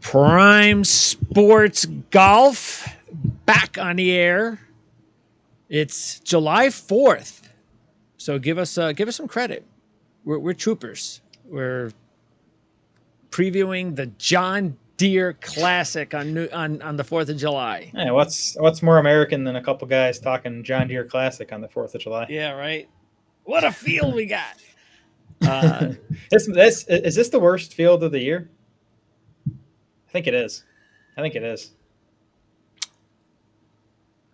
Prime Sports Golf back on the air. It's July 4th, so give us some credit. We're troopers. We're previewing the John Deere Classic on the 4th of July. Yeah, what's more American than a couple guys talking John Deere Classic on the 4th of July? Yeah, right. What a field we got. Is this the worst field of the year? I think it is.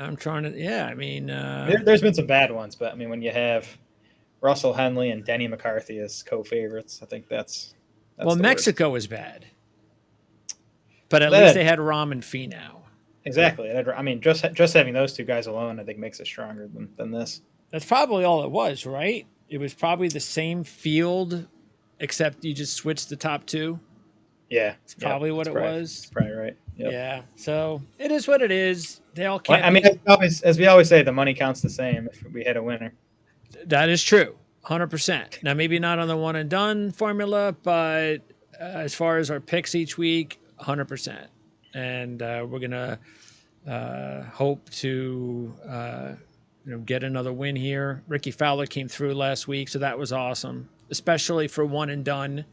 I'm trying to. Yeah, I mean, There's been some bad ones, but I mean, when you have Russell Henley and Denny McCarthy as co-favorites, I think that's well, Mexico worst. was bad, but at least they had Rahm and Finau. Exactly. I mean, just having those two guys alone, I think makes it stronger than this. That's probably all it was, right? It was probably the same field, except you just switched the top two. Yeah, it's probably what it was. That's probably right. Yep. Yeah, so it is what it is. They all can't. Well, I mean, as we always say, the money counts the same if we hit a winner. That is true, 100%. Now, maybe not on the one and done formula, but as far as our picks each week, 100%. And we're gonna hope to get another win here. Ricky Fowler came through last week, so that was awesome, especially for one and done.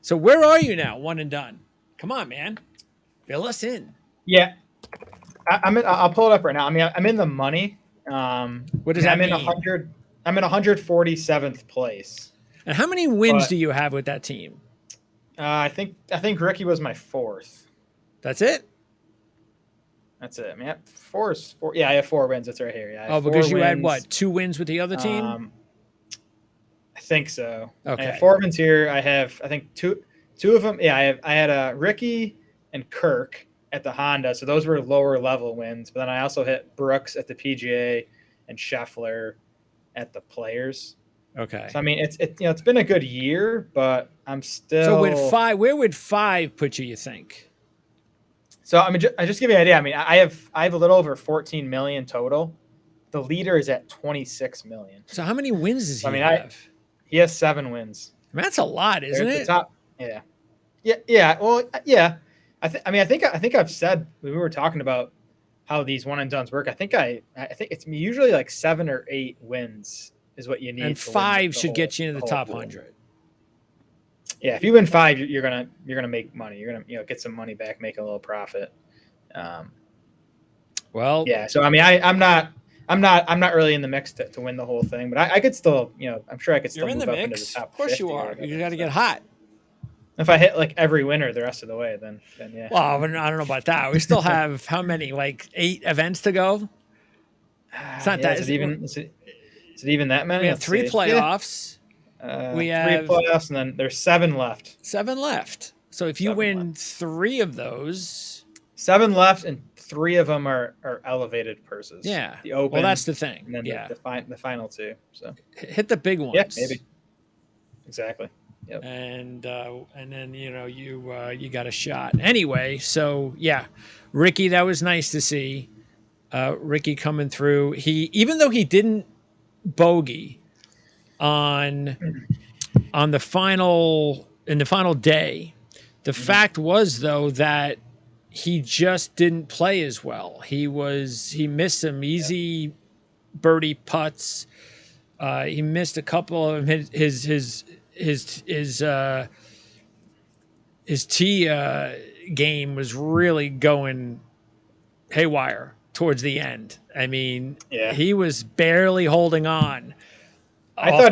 So where are you now, one and done? Come on, man, fill us in. Yeah, I'll pull it up right now. I mean, I'm in the money. What does that mean? I'm in 147th place. And how many wins do you have with that team? I think Ricky was my fourth. That's it. That's it. I mean, four. Yeah, I have 4 wins. That's right here. Yeah. Because you had what, 2 wins with the other team? I think so. Okay. I have 4 wins here. I have, I think, two of them. Yeah, I had Ricky and Kirk at the Honda, so those were lower level wins. But then I also hit Brooks at the PGA and Scheffler at the Players. Okay. So I mean, it's been a good year, but I'm still. So where would 5 put you? You think? So I mean, I just give you an idea. I mean, I have a little over 14 million total. The leader is at 26 million. So how many wins does he have? He has 7 wins. I mean, that's a lot, isn't it? The top. Yeah. Well, yeah. I think I've said when we were talking about how these one and dones work. I think it's usually like 7 or 8 wins is what you need. And 5 should get you into the top 100. Yeah, if you win 5, you're gonna make money. You're gonna get some money back, make a little profit. Well, yeah. So I mean, I'm not really in the mix to win the whole thing, but I could still, I'm sure I could still move up into the top 50. Of course you are. You got to get hot. If I hit like every winner the rest of the way, then yeah. Well, I don't know about that. We still have how many? Like 8 events to go. It's not that. Is it even that many? We have 3 playoffs. We have 3 playoffs, and then there's 7 left. 7 left. So if you win 3 of those, 7 left, and 3 of them are elevated purses. Yeah. The Open. Well, that's the thing. And then the final 2. So hit the big ones. Yeah, maybe. Exactly. Yep. And then you got a shot anyway. So yeah, Ricky, that was nice to see. Ricky coming through. Even though he didn't bogey on the final day, the fact was though that he just didn't play as well. He missed some easy birdie putts. He missed a couple of his tee game was really going haywire towards the end. I mean, he was barely holding on. I thought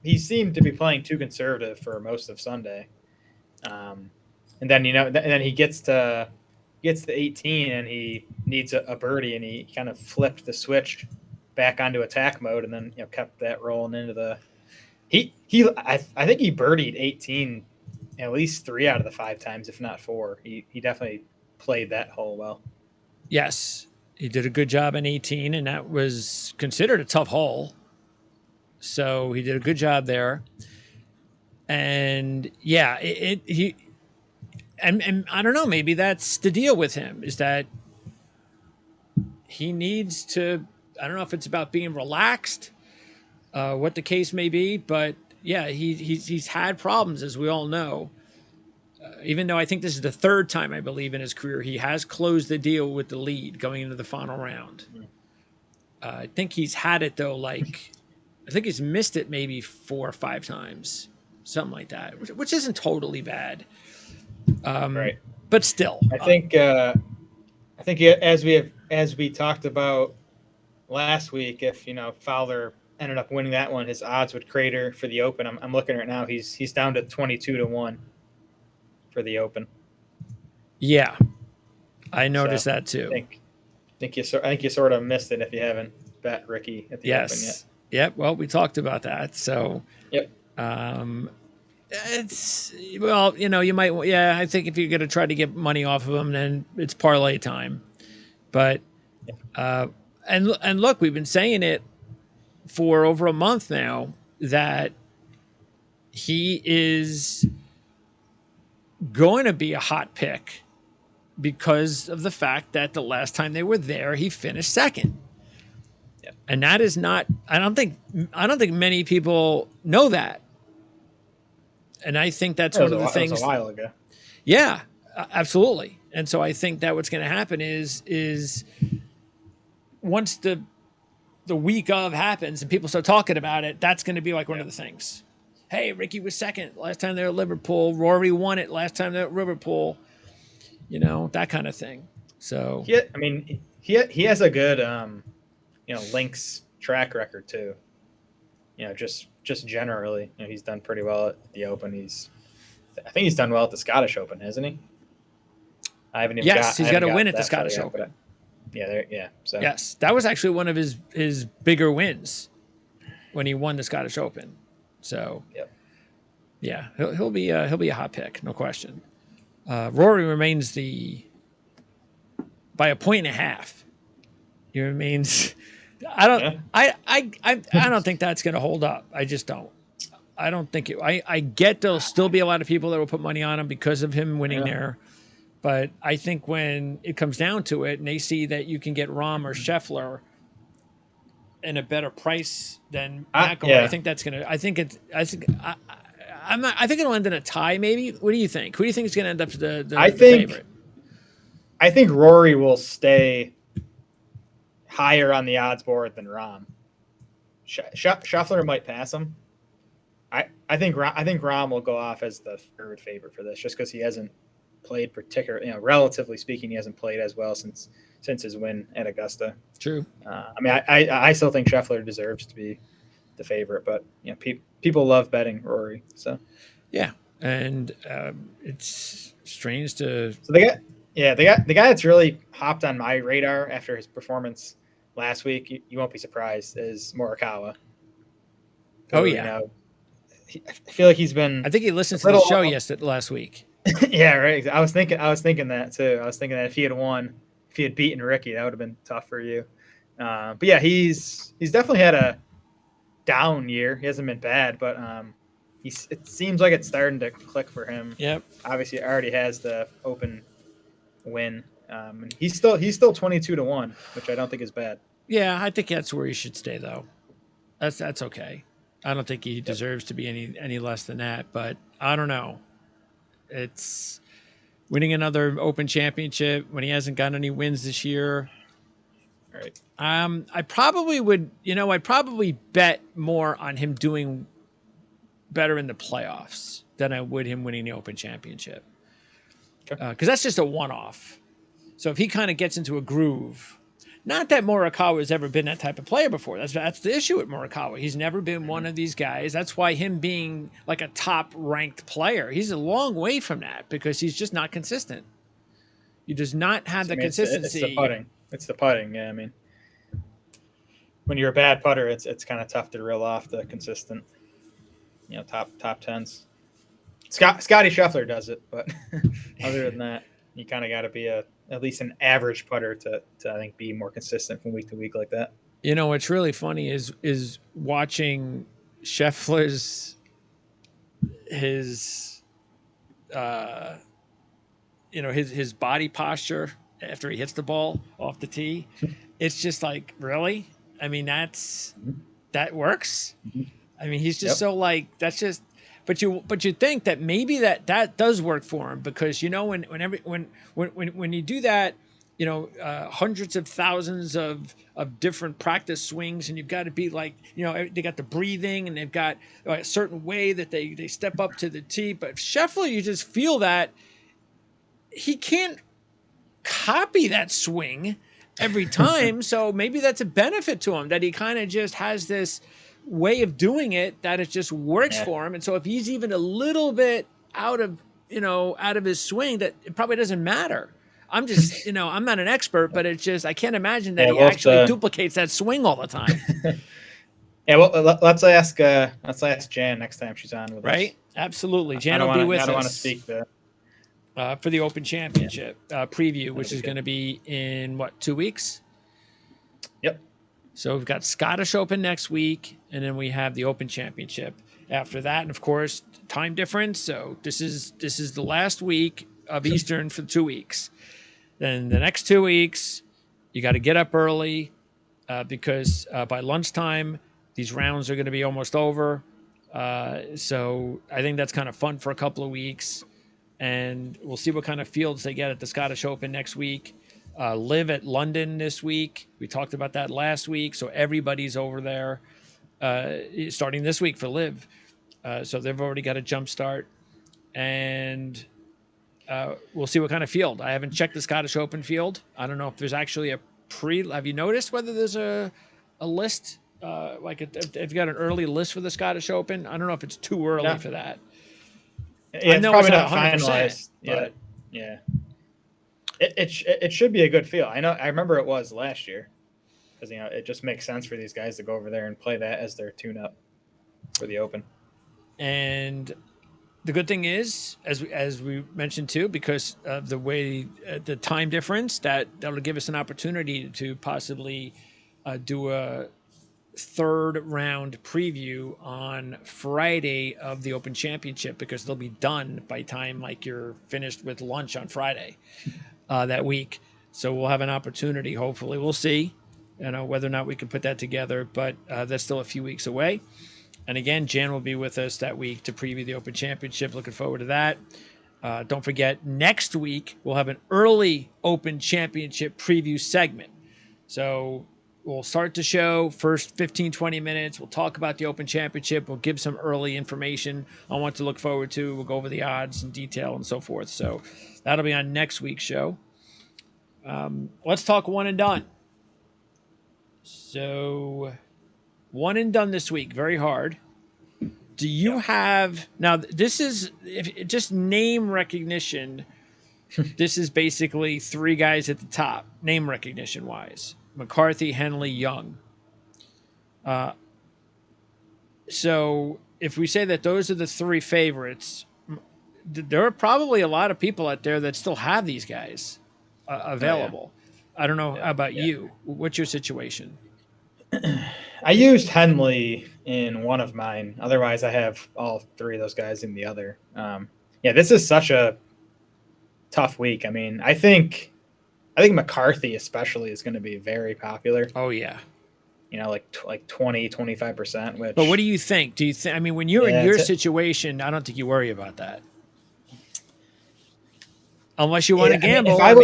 he seemed to be playing too conservative for most of Sunday. And then then he gets to 18 and he needs a birdie, and he kind of flipped the switch back onto attack mode, and then kept that rolling into the. I think he birdied 18 at least 3 out of the 5 times, if not 4. He definitely played that hole well. Yes, he did a good job in 18, and that was considered a tough hole. So he did a good job there. And yeah, and I don't know, maybe that's the deal with him, is that he needs to. I don't know if it's about being relaxed, what the case may be, but yeah, he's had problems, as we all know. even though I think this is the third time, I believe, in his career, he has closed the deal with the lead going into the final round. I think he's had it, though, like, I think he's missed it maybe 4 or 5 times, something like that, which isn't totally bad. Right. But still. I think as we talked about last week, if Fowler ended up winning that one, his odds would crater for the Open. I'm looking right now. He's down to 22-1 for the Open. Yeah, I noticed that too. I think you sort of missed it if you haven't bet Ricky at the Open yet. Yep. Well, we talked about that. So. Yep. It's you might. Yeah, I think if you're going to try to get money off of him, then it's parlay time. But and look, we've been saying it for over a month now that he is going to be a hot pick because of the fact that the last time they were there, he finished second. Yep. And that is not. I don't think many people know that. And I think that's one of the things. That was a while ago. Yeah, absolutely. And so I think that what's going to happen is once the week of happens and people start talking about it, that's going to be like one of the things. Hey, Ricky was second last time they were at Liverpool. Rory won it last time they were at Liverpool. That kind of thing. So he has a good links track record too. Just generally, he's done pretty well at the Open. I think he's done well at the Scottish Open, hasn't he? I haven't even. Yes, he's got a win at the Scottish Open. So yes, that was actually one of his bigger wins when he won the Scottish Open. So yeah, he'll be a hot pick, no question. Rory remains by a point and a half. He remains. I don't think that's going to hold up. I just don't. I don't think it. I get there'll still be a lot of people that will put money on him because of him winning there, but I think when it comes down to it, and they see that you can get Rahm or Scheffler in a better price than McIlroy, I think that's gonna. I think it'll end in a tie. Maybe. What do you think? Who do you think is going to end up the favorite? I think Rory will stay higher on the odds board than Rahm. Scheffler might pass him. I think Rahm will go off as the third favorite for this, just because he hasn't played relatively speaking, he hasn't played as well since his win at Augusta. True. I still think Scheffler deserves to be the favorite, but people love betting Rory. So yeah, and it's strange to. So the guy that's really hopped on my radar after his performance last week, you won't be surprised, is Morikawa. Oh yeah. I feel like he's been. I think he listened to the show last week. Yeah, right. I was thinking that too. I was thinking that if he had beaten Ricky, that would have been tough for you. But yeah, he's definitely had a down year. He hasn't been bad, but it seems like it's starting to click for him. Yep. Obviously, already has the Open win. And he's still 22-1, which I don't think is bad. Yeah, I think that's where he should stay though. That's okay. I don't think he deserves to be any less than that, but I don't know. It's winning another Open Championship when he hasn't gotten any wins this year. Right. I probably would, I'd probably bet more on him doing better in the playoffs than I would him winning the Open Championship. Because that's just a one-off. So if he kind of gets into a groove, not that Morikawa has ever been that type of player before. That's the issue with Morikawa. He's never been one of these guys. That's why him being like a top-ranked player, he's a long way from that because he's just not consistent. He does not have the consistency. It's the putting. Yeah, when you're a bad putter, it's kind of tough to reel off the consistent, top tens. Scotty Scheffler does it, but other than that, you kind of got to be at least an average putter to I think be more consistent from week to week like that. What's really funny is watching Scheffler's his body posture after he hits the ball off the tee. It's just like, really? that works. He's just so like, that's just. but you think that maybe that does work for him, because when you do that, hundreds of thousands of different practice swings, and you've got to be like, they got the breathing, and they've got a certain way that they step up to the tee. But Scheffler, you just feel that he can't copy that swing every time. So maybe that's a benefit to him, that he kind of just has this way of doing it that it just works for him. And so if he's even a little bit out of his swing, that it probably doesn't matter. I'm just, I'm not an expert, but it's just, I can't imagine that he actually duplicates that swing all the time. Yeah, well, let's ask Jan next time she's on with us. Right? Absolutely. Jan will be with us. I don't want to speak for the Open Championship preview, which is going to be in 2 weeks? Yep. So we've got Scottish Open next week, and then we have the Open Championship after that, and of course time difference. So this is the last week of Eastern for 2 weeks. Then the next 2 weeks, you got to get up early because by lunchtime these rounds are going to be almost over. So I think that's kind of fun for a couple of weeks. And we'll see what kind of fields they get at the Scottish Open next week. Live at London this week. We talked about that last week. So everybody's over there starting this week for Live. So they've already got a jump start. And we'll see what kind of field. I haven't checked the Scottish Open field. I don't know if there's actually a have you noticed whether there's a list? If you got an early list for the Scottish Open? I don't know if it's too early for that. Yeah, it's probably not finalized, but yeah, it should be a good field. I remember it was last year, because it just makes sense for these guys to go over there and play that as their tune-up for the Open. And the good thing is, as we mentioned too, because of the way the time difference, that'll give us an opportunity to possibly do a third round preview on Friday of the Open Championship, because they'll be done by time you're finished with lunch on Friday that week. So we'll have an opportunity, hopefully. We'll see whether or not we can put that together, but that's still a few weeks away. And again, Jan will be with us that week to preview the Open Championship. Looking forward to that. Don't forget, next week we'll have an early Open Championship preview segment. So we'll start the show, first 15, 20 minutes. We'll talk about the Open Championship. We'll give some early information on what to look forward to. We'll go over the odds in detail and so forth. So that'll be on next week's show. Let's talk one and done. So one and done this week, very hard. Do you have, now this is just name recognition. This is basically three guys at the top, name recognition wise: McCarthy, Henley, Young. So if we say that those are the three favorites, there are probably a lot of people out there that still have these guys available. I don't know about you. What's your situation? I used Henley in one of mine. Otherwise, I have all three of those guys in the other. This is such a tough week. I mean, I think McCarthy especially is going to be very popular. Oh yeah. Like 20-25%. Which, but what do you think? Do you think? I mean, when you're in your situation, I don't think you worry about that, unless you want to gamble. When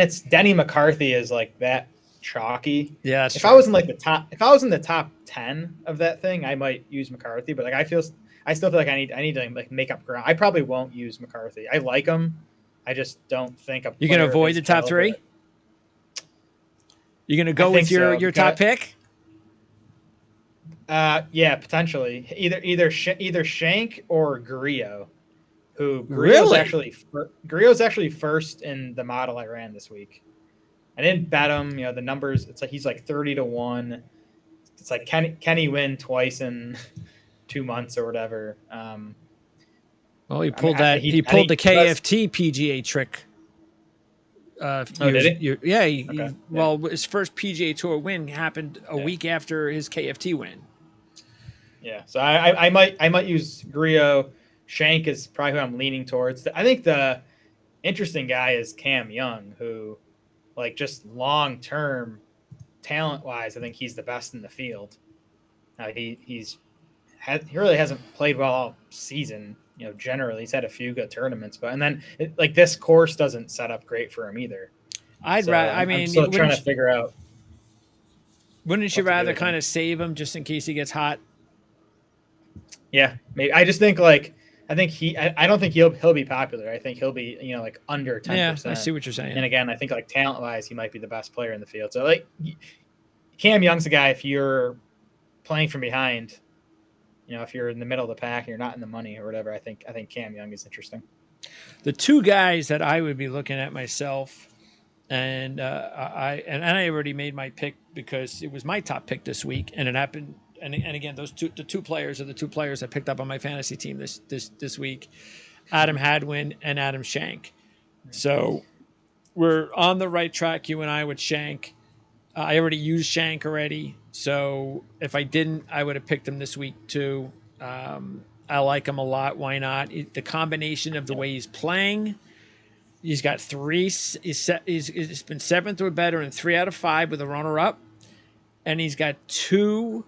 it's Denny McCarthy is like that chalky. Yeah. If I was in the top 10 of that thing, I might use McCarthy. But I still feel like I need to make up ground. I probably won't use McCarthy. I like him. I just don't think you're going to avoid the top three. You're going to go with your top pick. Yeah, potentially either Shank or Grillo. Grillo's actually first in the model I ran this week. I didn't bet him. The numbers. It's like he's like 30-1. It's like can he win twice in 2 months or whatever? Well, he pulled the KFT PGA trick. Did he? Yeah. Well, his first PGA Tour win happened a week after his KFT win. Yeah. So I might use Grillo. Shank is probably who I'm leaning towards. I think the interesting guy is Cam Young, who, like, just long-term talent-wise, I think he's the best in the field. He's he really hasn't played well all season. Generally he's had a few good tournaments, but and then like this course doesn't set up great for him either. I'd So rather. I I'm mean, still trying to figure out wouldn't you what to do rather with him. kind of save him just in case he gets hot? Yeah, maybe. I just think like I think I don't think he'll be popular. I think he'll be like under 10%. Yeah, I see what you're saying. And again, I think like talent wise, he might be the best player in the field. So like Cam Young's a guy if you're playing from behind, if you're in the middle of the pack and you're not in the money or whatever, I think Cam Young is interesting. The two guys that I would be looking at myself, and I already made my pick because it was my top pick this week, and it happened. And again, the two players are the two players I picked up on my fantasy team this week, Adam Hadwin and Adam Schenk. So we're on the right track, you and I, with Schenk. I already used Schenk already, so if I didn't, I would have picked him this week too. I like him a lot. Why not? The combination of the way he's playing. He's got three. He's been seventh or better in 3 out of 5 with a runner-up, and he's got 2.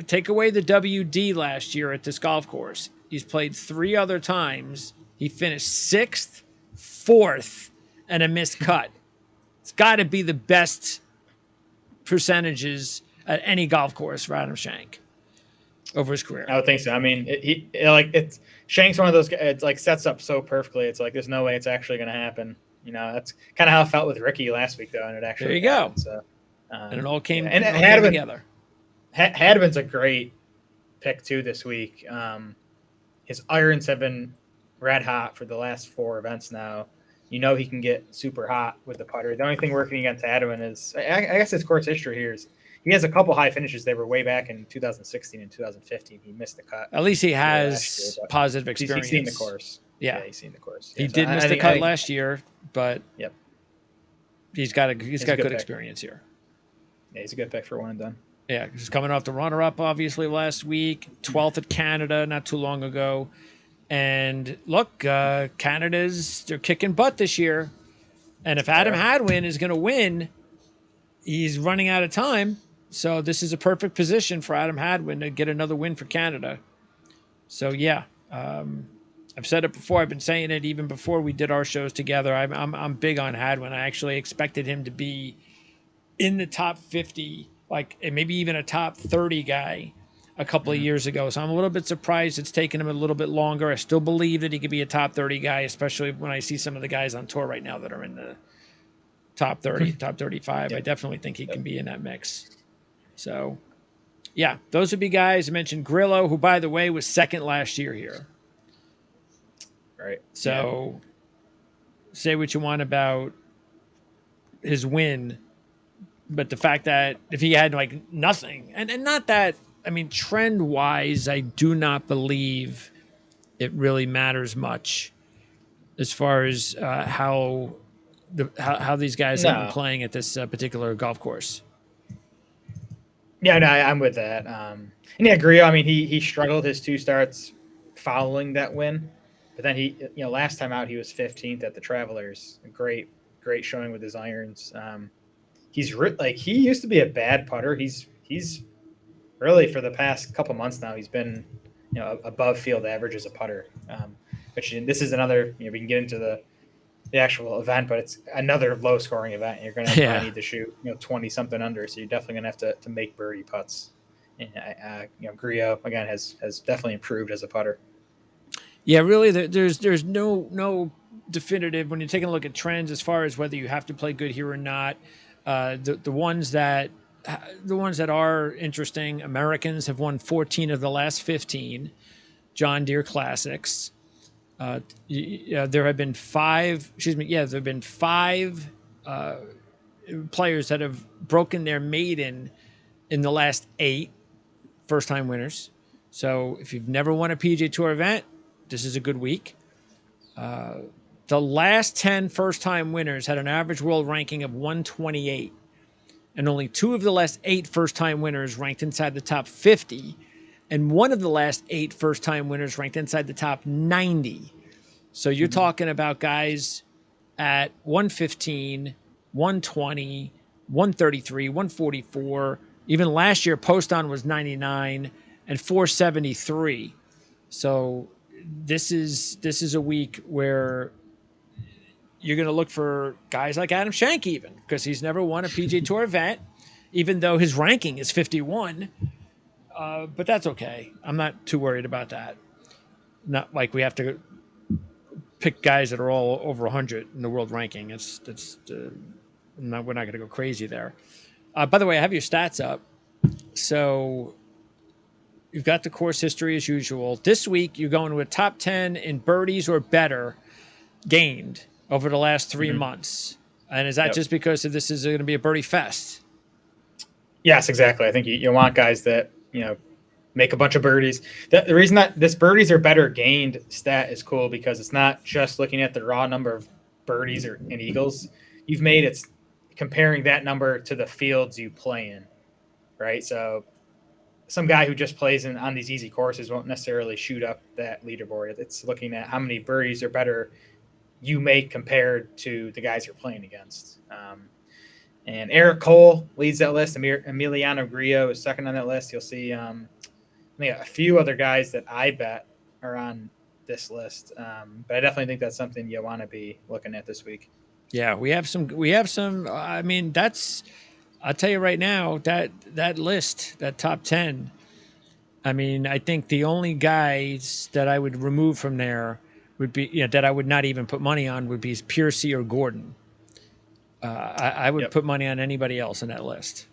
Take away the WD last year at this golf course. He's played 3 other times. He finished 6th, 4th, and a missed cut. It's got to be the best percentages at any golf course for Adam Schenk over his career. I would think so. I mean, it's Shank's one of those. It's like sets up so perfectly. It's like there's no way it's actually going to happen. That's kind of how I felt with Ricky last week, though, and it actually. There you happened, go. So, and it all came. And it all came together. Hadwin's a great pick too this week. His irons have been red hot for the last 4 events now. He can get super hot with the putter. The only thing working against Hadwin is, I guess his course history here is he has a couple high finishes. They were way back in 2016 and 2015. He missed the cut. At least he has positive experience. He's seen the course. Yeah, he's seen the course. He did miss the cut last year, but yep, he's got good experience here. Yeah, he's a good pick for one and done. Yeah, he's coming off the runner-up, obviously, last week. 12th at Canada not too long ago. And look, they're kicking butt this year. And if Adam Hadwin is going to win, he's running out of time. So this is a perfect position for Adam Hadwin to get another win for Canada. So, yeah, I've said it before. I've been saying it even before we did our shows together. I'm big on Hadwin. I actually expected him to be in the top 50, like maybe even a top 30 guy a couple of years ago. So I'm a little bit surprised it's taken him a little bit longer. I still believe that he could be a top 30 guy, especially when I see some of the guys on tour right now that are in the top 30, top 35. Yep. I definitely think he can be in that mix. So, yeah, those would be guys. I mentioned Grillo, who, by the way, was second last year here. Right. So, say what you want about his win, but the fact that if he had like nothing, and not that, I mean, trend-wise, I do not believe it really matters much as far as how these guys have been playing at this particular golf course. Yeah, no, I'm with that. And yeah, Grillo, I mean, he struggled his 2 starts following that win, but then he, last time out he was 15th at the Travelers. Great showing with his irons. He used to be a bad putter. He's really, for the past couple months now, he's been, above field average as a putter. Which this is another, we can get into the actual event, but it's another low scoring event. You're going to need to shoot, 20 something under. So you're definitely going to have to make birdie putts. And, Grillo again has definitely improved as a putter. Yeah, really, there's no definitive when you're taking a look at trends as far as whether you have to play good here or not. The ones that are interesting, Americans have won 14 of the last 15 John Deere Classics. There have been 5 players that have broken their maiden in the last 8 first-time winners. So if you've never won a PGA Tour event, this is a good week. The last 10 first-time winners had an average world ranking of 128. And only 2 of the last 8 first-time winners ranked inside the top 50. And 1 of the last 8 first-time winners ranked inside the top 90. So you're talking about guys at 115, 120, 133, 144. Even last year, Poston was 99. and 473. So this is a week where you're going to look for guys like Adam Schenk, even because he's never won a PGA Tour event, even though his ranking is 51. But that's okay. I'm not too worried about that. Not like we have to pick guys that are all over 100 in the world ranking. We're not going to go crazy there. By the way, I have your stats up. So you've got the course history as usual. This week, you're going with top 10 in birdies or better gained over the last 3 months. And is that just because this is going to be a birdie fest? Yes, exactly. I think you want guys that, make a bunch of birdies. The reason that this birdies are better gained stat is cool because it's not just looking at the raw number of birdies and eagles you've made. It's comparing that number to the fields you play in, right? So some guy who just plays on these easy courses won't necessarily shoot up that leaderboard. It's looking at how many birdies are better you make compared to the guys you're playing against. And Eric Cole leads that list. Emiliano Grillo is second on that list. You'll see a few other guys that I bet are on this list. But I definitely think that's something you want to be looking at this week. Yeah, we have some. I mean, I'll tell you right now that list, that top 10. I mean, I think the only guys that I would remove from there would be, that I would not even put money on would be Piercy or Gordon. I would put money on anybody else in that list.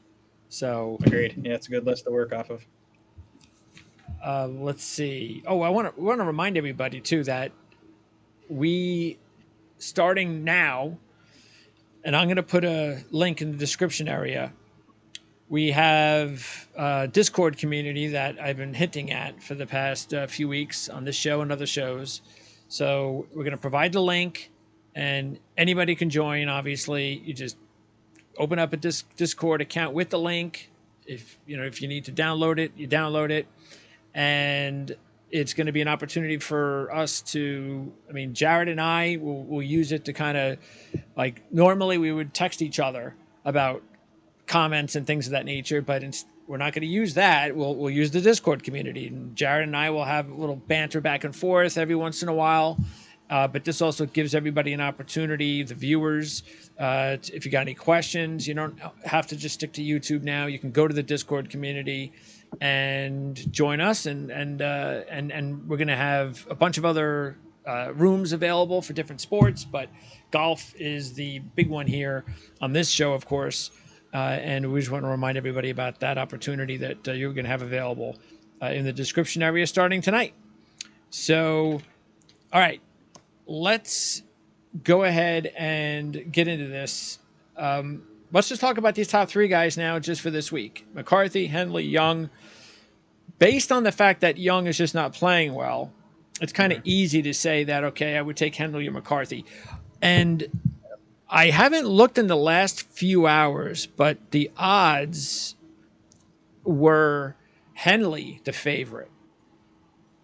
So agreed. Yeah, it's a good list to work off of. Let's see. Oh, I want to remind everybody too that we starting now, and I'm going to put a link in the description area. We have a Discord community that I've been hinting at for the past few weeks on this show and other shows. So we're going to provide the link, and anybody can join. Obviously, you just open up a Discord account with the link. If you need to download it, you download it, and it's going to be an opportunity for us to. I mean, Jared and I will use it to kind of like normally we would text each other about comments and things of that nature, but we're not going to use that. We'll use the Discord community, and Jared and I will have a little banter back and forth every once in a while. But this also gives everybody an opportunity, the viewers, if you got any questions, you don't have to just stick to YouTube now. You can go to the Discord community and join us, and we're going to have a bunch of other rooms available for different sports, but golf is the big one here on this show, of course. And we just want to remind everybody about that opportunity that you're going to have available in the description area starting tonight. So, all right, let's go ahead and get into this. Let's just talk about these top 3 guys now just for this week. McCarthy, Henley, Young. Based on the fact that Young is just not playing well, it's kind of easy to say that, okay, I would take Henley or McCarthy. And I haven't looked in the last few hours, but the odds were Henley the favorite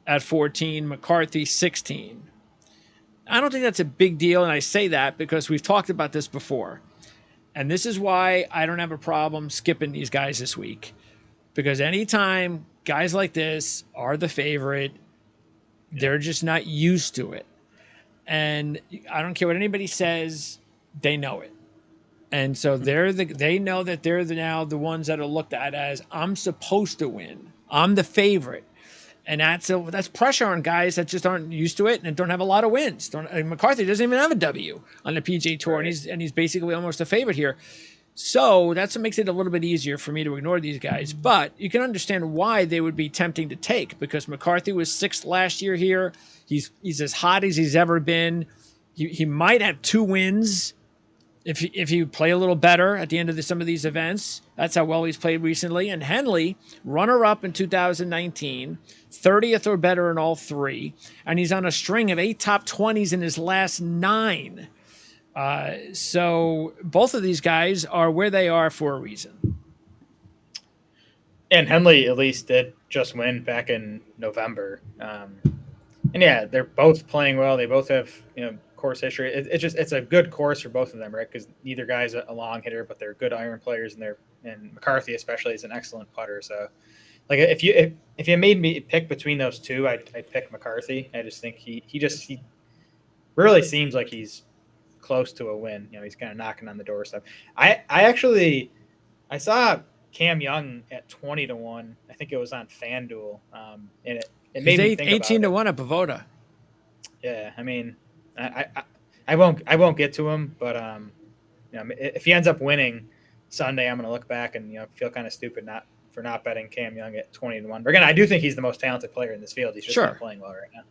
at 14, McCarthy 16. I don't think that's a big deal, and I say that because we've talked about this before. And this is why I don't have a problem skipping these guys this week. Because anytime guys like this are the favorite, they're just not used to it. And I don't care what anybody says, they know it. And so they know that they're now the ones that are looked at as, I'm supposed to win. I'm the favorite. And that's pressure on guys that just aren't used to it and don't have a lot of wins. McCarthy doesn't even have a W on the PGA Tour, right. and he's basically almost a favorite here. So that's what makes it a little bit easier for me to ignore these guys. But you can understand why they would be tempting to take, because McCarthy was 6th last year here. He's as hot as he's ever been. He might have 2 wins if you play a little better at the end of some of these events. That's how well he's played recently. And Henley, runner-up in 2019, 30th or better in all 3, and he's on a string of 8 top 20s in his last 9. So both of these guys are where they are for a reason. And Henley at least did just win back in November. And yeah, they're both playing well. They both have, course history. It's a good course for both of them, right? Because neither guy's a long hitter, but they're good iron players, and McCarthy especially is an excellent putter. So like if you made me pick between those two, I'd pick McCarthy. I just think he really seems like he's close to a win. You know, he's kind of knocking on the doorstep. I saw Cam Young at 20-1. I think it was on FanDuel, and it He's made me think 18 about to it. 1 at Bovota. Yeah, I mean, I won't get to him, but you know, if he ends up winning Sunday, I'm going to look back and feel kind of stupid not betting Cam Young at 20-1. But again, I do think he's the most talented player in this field. He's just not playing well right now.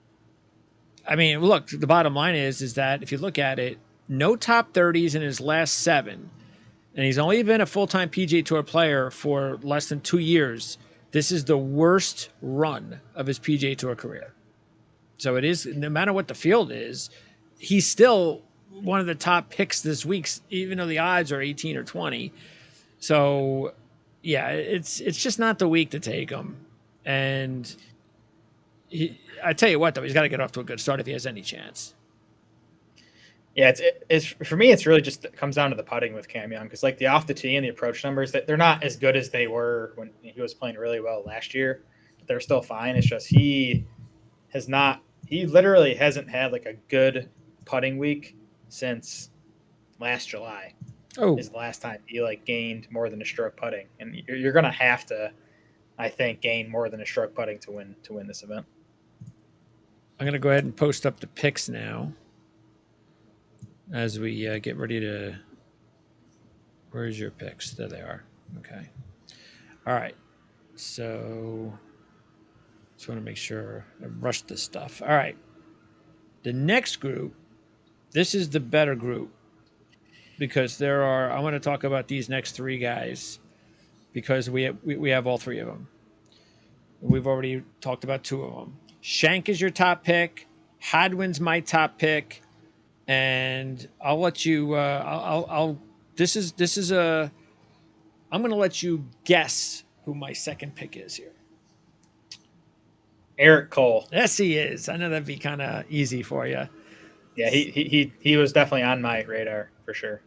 I mean, look, the bottom line is that if you look at it, no top 30s in his last 7, and he's only been a full-time PGA Tour player for less than 2 years. This is the worst run of his PGA Tour career. So it is, no matter what the field is, he's still one of the top picks this week, even though the odds are 18 or 20. So, yeah, it's just not the week to take him. And I tell you what, though, he's got to get off to a good start if he has any chance. Yeah, it's for me. It's really just comes down to the putting with Cam Young, because like the off the tee and the approach numbers, that they're not as good as they were when he was playing really well last year. But they're still fine. It's just he literally hasn't had like a good putting week since last July. Oh, Is the last time he like gained more than a stroke putting, and you're gonna have to, I think, gain more than a stroke putting to win this event. I'm gonna go ahead and post up the picks now as we get ready to. Where's your picks? There they are. Okay. All right. So just want to make sure I rushed this stuff. All right. The next group, this is the better group because I want to talk about these next 3 guys because we have all 3 of them. We've already talked about 2 of them. Shank is your top pick. Hadwin's my top pick, and I'll let you. I'm going to let you guess who my second pick is here. Eric Cole. Yes, he is. I know that'd be kind of easy for you. Yeah, he was definitely on my radar for sure.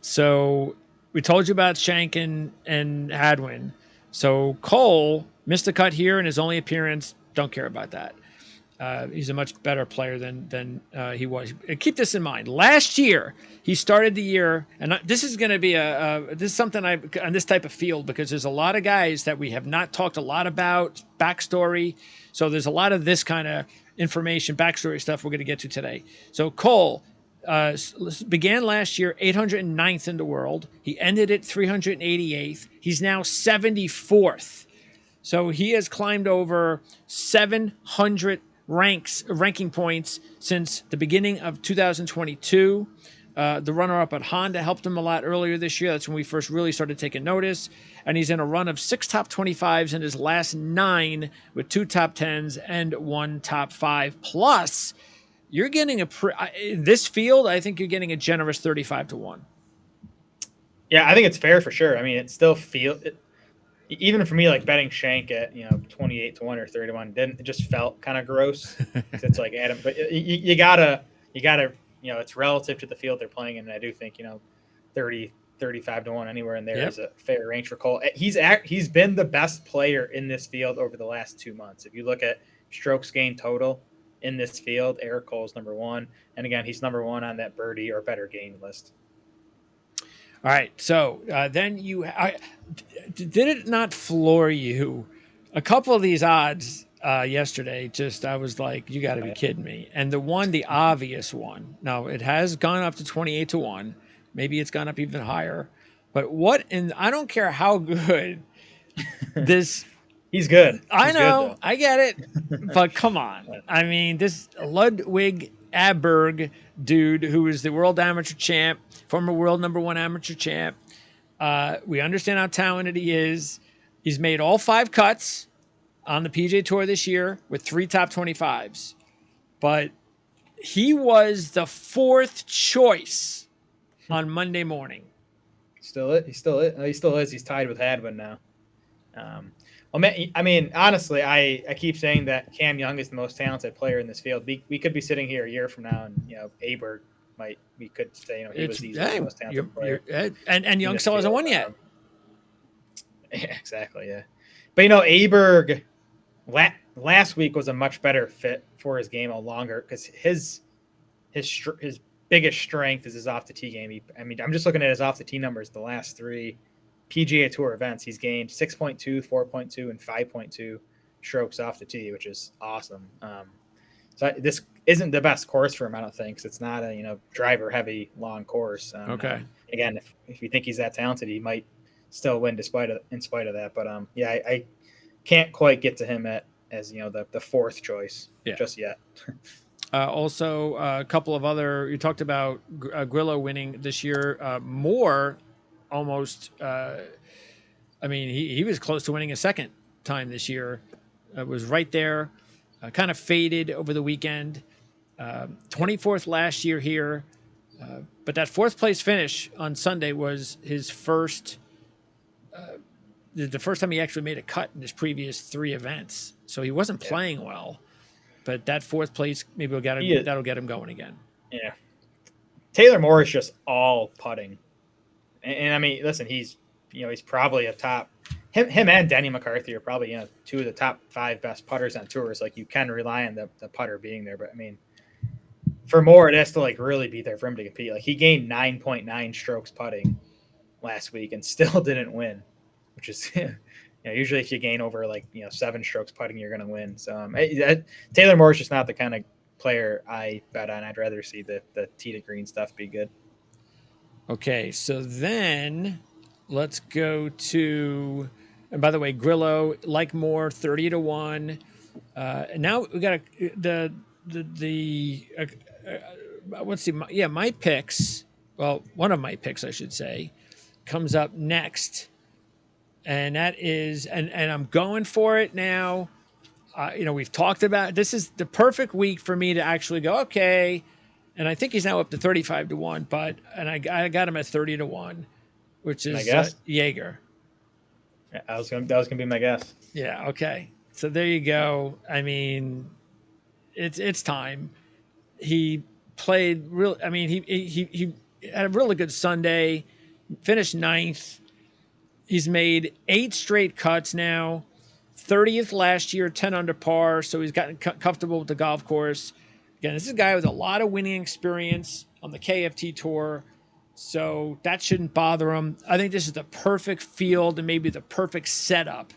So we told you about Shank and Hadwin. So Cole missed the cut here in his only appearance. Don't care about that. He's a much better player than he was. Keep this in mind. Last year, he started the year, and this is going to be this is something on this type of field because there's a lot of guys that we have not talked a lot about backstory. So there's a lot of this kind of information, backstory stuff we're going to get to today. So Cole began last year 809th in the world. He ended at 388th. He's now 74th. So he has climbed over 700 ranking points since the beginning of 2022. The runner-up at Honda helped him a lot earlier this year. That's when we first really started taking notice. And he's in a run of 6 top 25s in his last 9 with 2 top 10s and 1 top 5. Plus, you're getting in this field, I think you're getting a generous 35 to 1. Yeah, I think it's fair for sure. I mean, it still even for me, like betting Shank at 28 to 1 or 30 to 1 it just felt kind of gross. It's like Adam, but you gotta it's relative to the field they're playing in, and I do think 30 35 to 1 anywhere in there is a fair range for Cole. He's been the best player in this field over the last 2 months. If you look at strokes gained total in this field, Eric Cole's number 1, and again, he's number 1 on that birdie or better gain list. All right, so then did it not floor you? A couple of these odds yesterday, I was like, you got to be kidding me. And the obvious one, now it has gone up to 28 to 1. Maybe it's gone up even higher. But I don't care how good this. He's good. I know, I get it. But come on. I mean, this Ludwig Aberg dude, who is the world amateur champ, former world number 1 amateur champ. We understand how talented he is. He's made all 5 cuts on the PGA Tour this year with 3 top 25s. But he was the 4th choice on Monday morning. He still is. He's tied with Hadwin now. I mean, honestly, I keep saying that Cam Young is the most talented player in this field. We could be sitting here a year from now, and Aberg we could say he was the most talented player. And Young still hasn't won yet. Yeah, exactly. Yeah, But Aberg last week was a much better fit for his game longer because his biggest strength is his off the tee game. I'm just looking at his off the tee numbers. The last 3 PGA Tour events, he's gained 6.2, 4.2, and 5.2 strokes off the tee, which is awesome. So this isn't the best course for him, I don't think, because it's not a driver heavy long course. Okay. Again, if you think he's that talented, he might still win in spite of that. But I can't quite get to him as the fourth choice just yet. Also, a couple of other. You talked about Grillo winning this year. Moore almost. He was close to winning a second time this year. Was right there. Kind of faded over the weekend. 24th last year here, but that 4th place finish on Sunday was his first. The first time he actually made a cut in his previous 3 events, so he wasn't playing well. But that 4th place maybe that'll get him going again. Yeah, Taylor Moore is just all putting, and listen, he's probably a top. Him and Denny McCarthy are probably 2 of the top 5 best putters on tours. Like, you can rely on the putter being there, but for Moore, it has to really be there for him to compete. Like, he gained 9.9 strokes putting last week and still didn't win, which is usually if you gain over 7 strokes putting, you're going to win. So Taylor Moore is just not the kind of player I bet on. I'd rather see the tee to green stuff be good. Okay, so then let's go to. And by the way, Grillo, like Moore, 30-1. And now we got let's see. My picks. Well, one of my picks, I should say, comes up next, and that is, and I'm going for it now. We've talked about this is the perfect week for me to actually go okay, and I think he's now up to 35-1, and I got him at 30-1, which is Jaeger. That was gonna be my guess. Yeah. Okay. So there you go. It's time. He played real. He had a really good Sunday. Finished 9th. He's made 8 straight cuts now. 30th last year, 10 under par. So he's gotten comfortable with the golf course. Again, this is a guy with a lot of winning experience on the KFT Tour. So that shouldn't bother him. I think this is the perfect field and maybe the perfect setup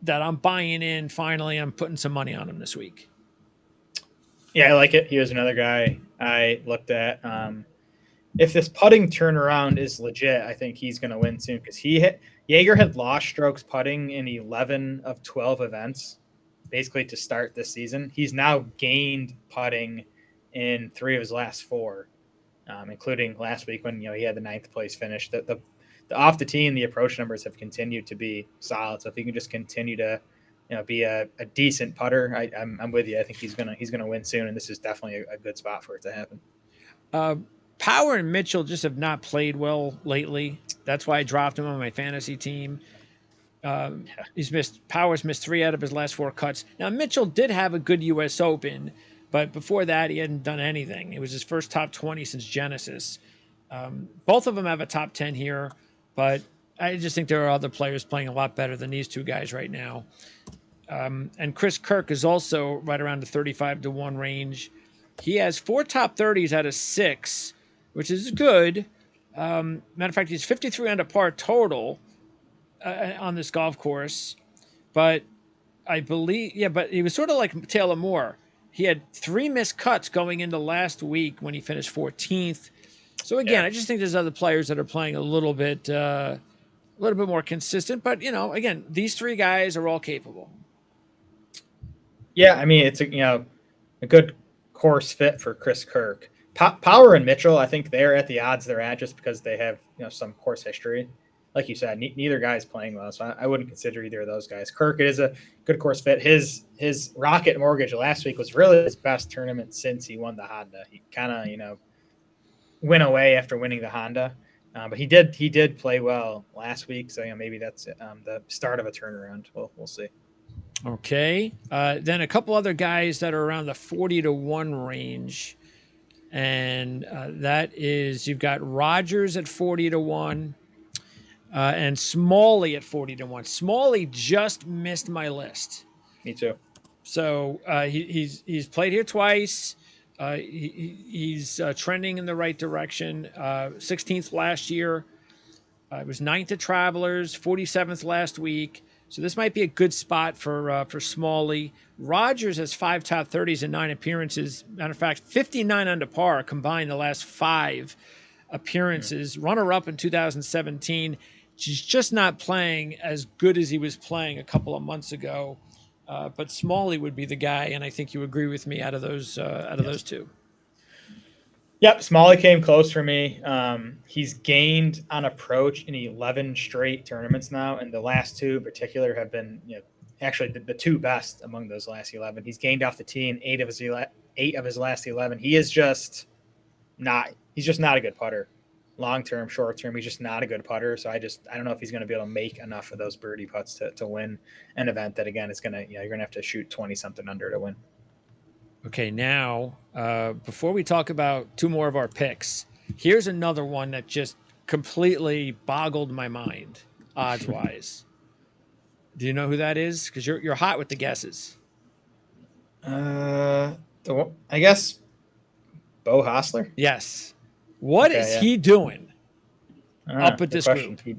that I'm buying in. Finally, I'm putting some money on him this week. Yeah, I like it. He was another guy I looked at. If this putting turnaround is legit, I think he's going to win soon because Jaeger had lost strokes putting in 11 of 12 events, basically to start this season. He's now gained putting in 3 of his last 4. Including last week when he had the 9th place finish. The off the tee and the approach numbers have continued to be solid. So if he can just continue to be a decent putter, I'm with you. I think he's gonna win soon, and this is definitely a good spot for it to happen. Power and Mitchell just have not played well lately. That's why I dropped him on my fantasy team. Power's missed 3 out of his last 4 cuts. Now Mitchell did have a good U.S. Open. But before that, he hadn't done anything. It was his first top 20 since Genesis. Both of them have a top 10 here, but I just think there are other players playing a lot better than these 2 guys right now. And Chris Kirk is also right around the 35-1 range. He has 4 top 30s out of 6, which is good. Matter of fact, he's 53 under par total on this golf course. But I believe, but he was sort of like Taylor Moore. He had 3 missed cuts going into last week when he finished 14th. So again, I just think there's other players that are playing a little bit more consistent. But again, these 3 guys are all capable. Yeah, it's a good course fit for Chris Kirk. Power and Mitchell, I think they're at the odds they're at just because they have some course history. Like you said, neither guy is playing well, so I wouldn't consider either of those guys. Kirk is a good course fit. His Rocket Mortgage last week was really his best tournament since he won the Honda. He kind of went away after winning the Honda, but he did play well last week. So maybe that's the start of a turnaround. We'll see. Okay, then a couple other guys that are around the 40-1 range, and that is you've got Rogers at 40-1. and Smalley at 40-1. Smalley just missed my list. Me too. So he's played here twice. He's trending in the right direction. 16th last year. It was 9th at Travelers, 47th last week. So this might be a good spot for Smalley. Rogers has 5 top 30s and 9 appearances. Matter of fact, 59 under par combined the last 5 appearances. Runner up in 2017. He's just not playing as good as he was playing a couple of months ago. But Smalley would be the guy, and I think you agree with me out of those those two. Yep, Smalley came close for me. He's gained on approach in 11 straight tournaments now, and the last 2 in particular have been, actually the 2 best among those last 11. He's gained off the tee in 8 of his last 11. He's just not a good putter. Long term, short term, he's just not a good putter. So I don't know if he's going to be able to make enough of those birdie putts to win an event that, again, is going to, you're going to have to shoot 20 something under to win. Okay, now, before we talk about 2 more of our picks, here's another one that just completely boggled my mind, odds-wise. Do you know who that is? Because you're hot with the guesses. I guess Bo Hostler? Yes. What is he doing up at this question. group?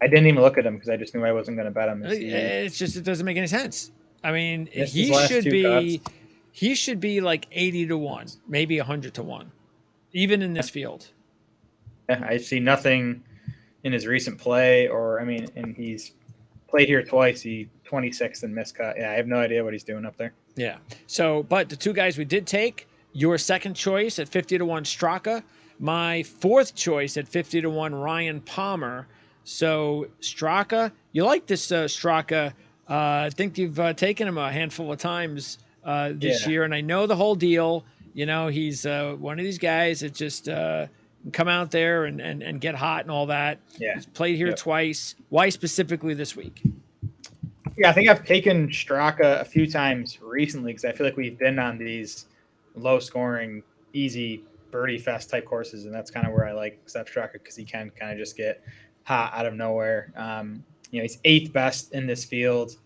I didn't even look at him because I just knew I wasn't going to bet him. It's just, it doesn't make any sense. I mean, he should be like 80-1, maybe 100-1, even in this field. Yeah, I see nothing in his recent play, and he's played here twice. He 26th and miscut. Yeah, I have no idea what he's doing up there. Yeah. So, but the 2 guys we did take, your second choice at 50-1, Straka. My 4th choice at 50-1, Ryan Palmer. So Straka, you like this Straka? I think you've taken him a handful of times this year, and I know the whole deal. He's one of these guys that just come out there and get hot and all that. Yeah. He's played here twice. Why specifically this week? Yeah, I think I've taken Straka a few times recently because I feel like we've been on these low-scoring, easy birdie fest type courses, and that's kind of where I like Sepp Straka because he can kind of just get hot out of nowhere. He's 8th best in this field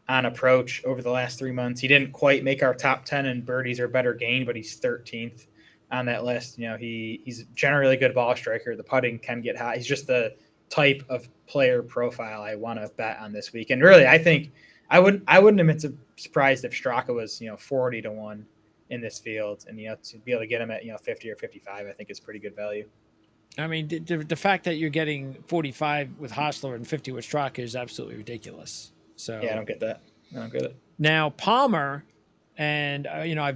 on approach over the last 3 months. He didn't quite make our top 10 in birdies or better gain, but he's 13th on that list. He's generally a good ball striker. The putting can get hot. He's just the type of player profile I want to bet on this week. And really, I think I wouldn't have been surprised if Straka was 40-1 in this field, and to be able to get him at 50 or 55, I think is pretty good value. I mean, the fact that you're getting 45 with Hostler and 50 with Straka is absolutely ridiculous. So yeah, I don't get that. I don't get it. Now Palmer, and I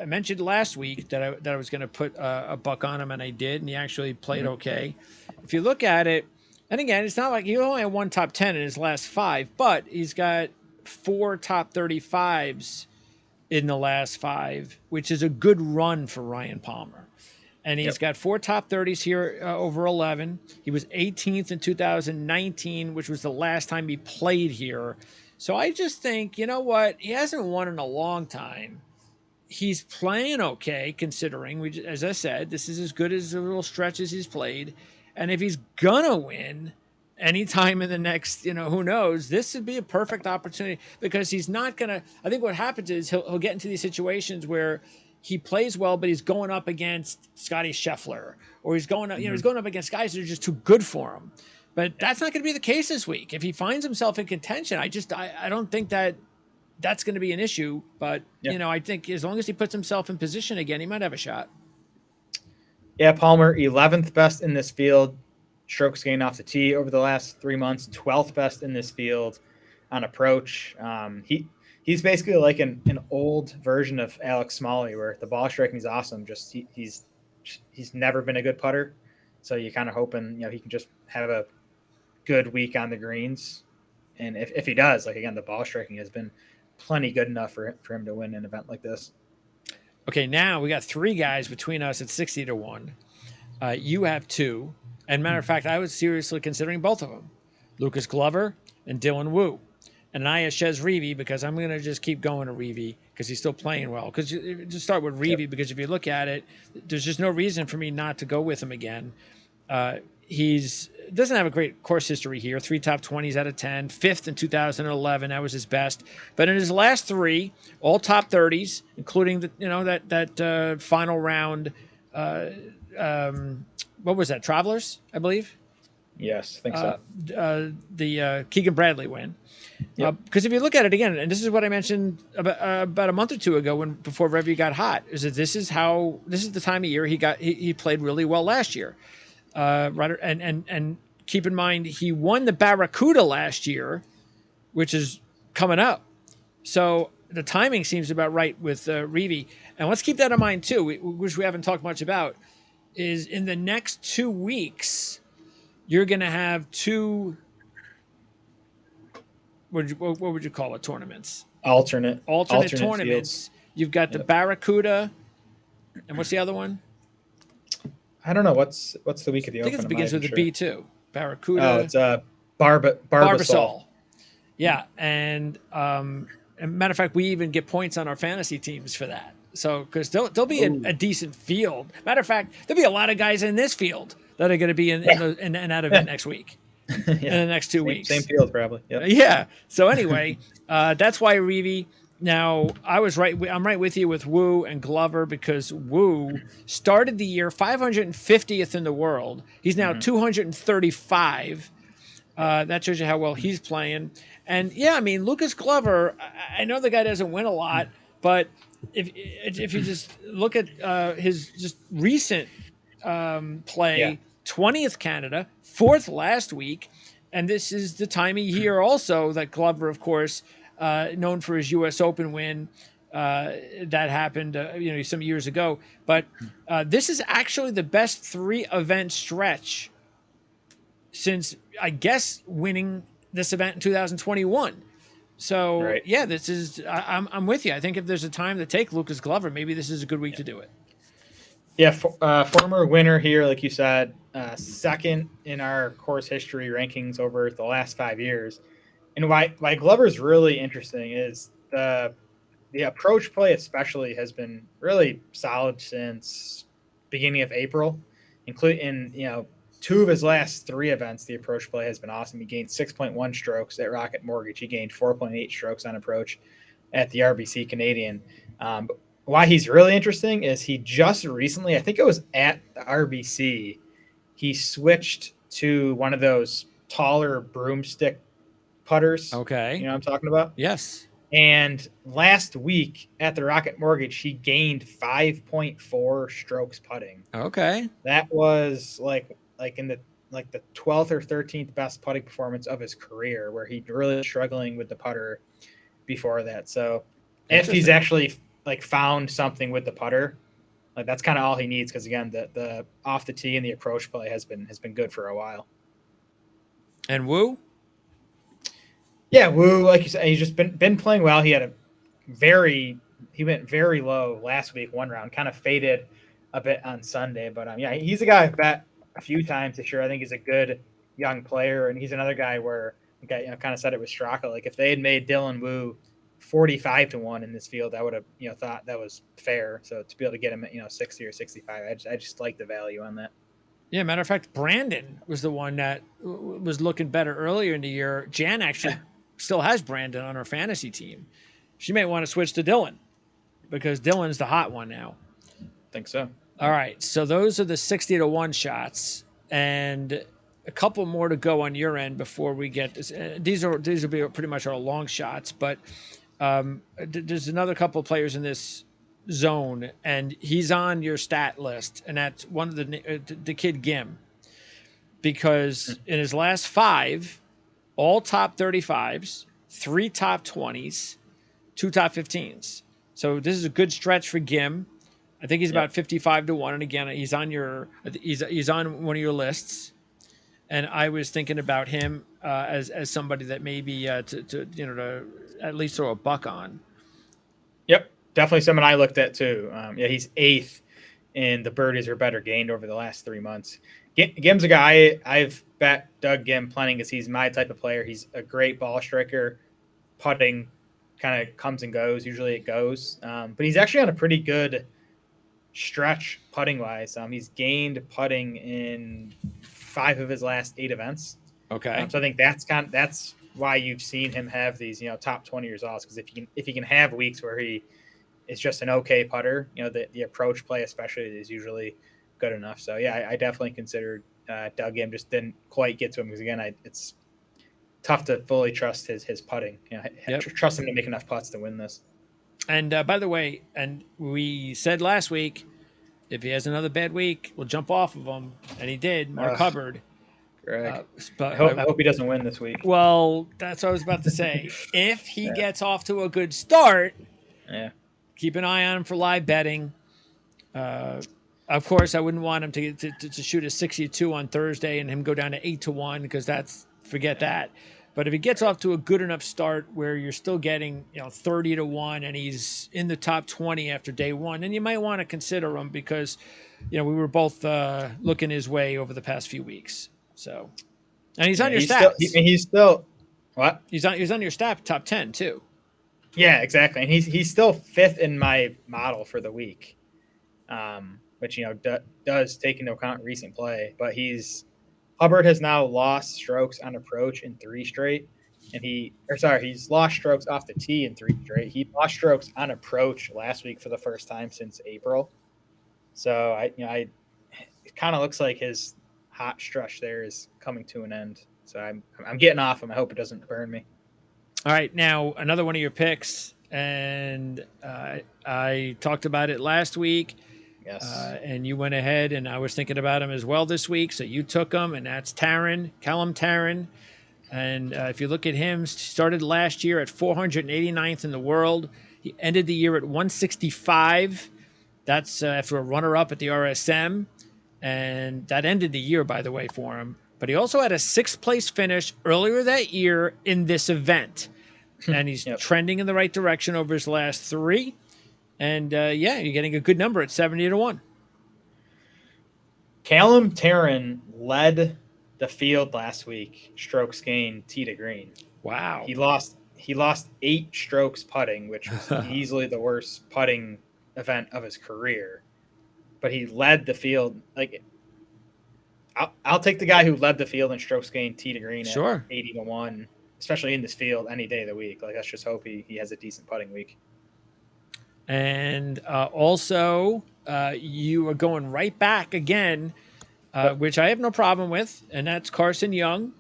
mentioned last week that I was going to put a buck on him, and I did, and he actually played okay. If you look at it, and again, it's not like he only had 1 top 10 in his last 5, but he's got 4 top 35s in the last 5, which is a good run for Ryan Palmer. And he's got 4 top 30s here over 11. He was 18th in 2019, which was the last time he played here. So I just think, you know what? He hasn't won in a long time. He's playing okay, considering, as I said, this is as good as the little stretches he's played. And if he's going to win anytime in the next, who knows, this would be a perfect opportunity because he's not going to. I think what happens is he'll get into these situations where he plays well, but he's going up against Scotty Scheffler, or he's going up, he's going up against guys that are just too good for him. But that's not going to be the case this week. If he finds himself in contention, I don't think that's going to be an issue. But I think as long as he puts himself in position again, he might have a shot. Yeah, Palmer, 11th best in this field, strokes gained off the tee over the last 3 months, 12th best in this field on approach. He's basically like an old version of Alex Smalley, where the ball striking is awesome. Just he's never been a good putter, so you're kind of hoping he can just have a good week on the greens. And if he does, like again, the ball striking has been plenty good enough for him to win an event like this. Okay, now we got 3 guys between us at 60-1. You have 2. And matter of fact, I was seriously considering both of them, Lucas Glover and Dylan Wu. And I have Chez Reavie because I'm going to just keep going to Reavie because he's still playing well. Because just start with Reavie because if you look at it, there's just no reason for me not to go with him again. He's doesn't have a great course history here. 3 top 20s out of 10, fifth in 2011. That was his best. But in his last 3, all top 30s, including that final round. What was that? Travelers, I believe. Yes, I think so. The Keegan Bradley win. Yep. Because if you look at it again, and this is what I mentioned about a month or two ago before Revy got hot, is that this is the time of year he played really well last year. Right, and keep in mind he won the Barracuda last year, which is coming up. So the timing seems about right with Revy. And let's keep that in mind too, which we haven't talked much about, is in the next 2 weeks, you're going to have 2. What would you call it? Tournaments. Alternate Tournaments. Fields. You've got the Barracuda, and what's the other one? I don't know what's the week of the Open. I think it begins with a B too. Barracuda. Oh, it's Barbasol. Yeah, and matter of fact, we even get points on our fantasy teams for that. So because there'll be a decent field. Matter of fact, there'll be a lot of guys in this field that are going to be in that event next week. In the next 2 weeks. Same field, probably. Yep. Yeah. So anyway, that's why Revy. Now, I was right. I'm right with you with Wu and Glover, because Wu started the year 550th in the world. He's now 235. That shows you how well he's playing. And yeah, I mean, Lucas Glover, I know the guy doesn't win a lot, but if you just look at his just recent play, 20th Canada, 4th last week, and this is the time of year also that Glover, of course, known for his U.S. Open win that happened some years ago. But this is actually the best 3-event stretch since, I guess, winning this event in 2021. So right. Yeah, this is I'm with you. I think if there's a time to take Lucas Glover, maybe this is a good week to do it. Yeah, former winner here, like you said, second in our course history rankings over the last 5 years. And why Glover's really interesting is the approach play especially has been really solid since beginning of April, including 2 of his last 3 events. The approach play has been awesome. He gained 6.1 strokes at Rocket Mortgage. He gained 4.8 strokes on approach at the RBC Canadian. Why he's really interesting is he just recently, I think it was at the RBC, he switched to one of those taller broomstick putters. Okay. You know what I'm talking about? Yes. And last week at the Rocket Mortgage, he gained 5.4 strokes putting. Okay. That was like in the 12th or 13th best putting performance of his career, where he really struggling with the putter before that. So if he's actually found something with the putter, that's kind of all he needs, because again, the off the tee and the approach play has been good for a while. And Wu? Yeah, Wu, like you said, he's just been playing well. He went very low last week, 1 round, kind of faded a bit on Sunday, but he's a guy I've bet a few times this year. I think he's a good young player, and he's another guy where kind of said it with Straka. Like if they had made Dylan Wu 45-1 in this field, I would have thought that was fair. So to be able to get him at 60 or 65, I just like the value on that. Yeah, matter of fact, Brandon was the one that was looking better earlier in the year. Jan actually still has Brandon on her fantasy team. She may want to switch to Dylan, because Dylan's the hot one now. I think so. All right, so those are the 60-1 shots, and a couple more to go on your end before we get this. These will be pretty much our long shots, but there's another couple of players in this zone, and he's on your stat list, and that's one of the kid Gim, because in his last 5, all top 35s, 3 top 20s, 2 top 15s. So this is a good stretch for Gim. I think he's about 55-1, and again, he's on one of your lists. And I was thinking about him as somebody that maybe to at least throw a buck on. Yep, definitely someone I looked at too. He's 8th in the birdies or better gained over the last 3 months. Gim's a guy I've bet Doug Gim plenty, because he's my type of player. He's a great ball striker. Putting kind of comes and goes. Usually it goes. But he's actually on a pretty good stretch putting wise. He's gained putting in 5 of his last 8 events. Okay. So I think that's why you've seen him have these, top 20 results. Because if he can have weeks where he is just an okay putter, the approach play especially is usually good enough. So yeah, I definitely considered Doug Gim. Just didn't quite get to him because again, it's tough to fully trust his putting. Trust him to make enough putts to win this. And by the way, and we said last week, if he has another bad week, we'll jump off of him, and he did. Mark Hubbard. Correct. But I hope he doesn't win this week. Well, that's what I was about to say. If he gets off to a good start, keep an eye on him for live betting. Of course, I wouldn't want him to shoot a 62 on Thursday and him go down to 8-1 because forget that. But if he gets off to a good enough start where you're still getting 30-1 and he's in the top 20 after day one, then you might want to consider him because we were both looking his way over the past few weeks. So, and he's on your stats. He's still what? He's on your stat top 10 too. Yeah, exactly. And he's still 5th in my model for the week, which does take into account recent play. But Hubbard has now lost strokes on approach in 3 straight, and he's lost strokes off the tee in 3 straight. He lost strokes on approach last week for the first time since April. So it kind of looks like his hot stretch there is coming to an end. So I'm getting off him. I hope it doesn't burn me. All right, now another one of your picks, and I talked about it last week. Yes. And you went ahead, and I was thinking about him as well this week. So you took him, and that's Callum Tarren. And if you look at him, started last year at 489th in the world. He ended the year at 165. That's after a runner-up at the RSM. And that ended the year, by the way, for him. But he also had a 6th-place finish earlier that year in this event. And he's trending in the right direction over his last 3. And, you're getting a good number at 70-1. Callum Tarren led the field last week, strokes gained tee to green. Wow. He lost 8 strokes putting, which was easily the worst putting event of his career. But he led the field. Like, I'll take the guy who led the field in strokes gained tee to green at 80-1, especially in this field any day of the week. Like, let's just hope he has a decent putting week. And also, you are going right back again, which I have no problem with, and that's Carson Young.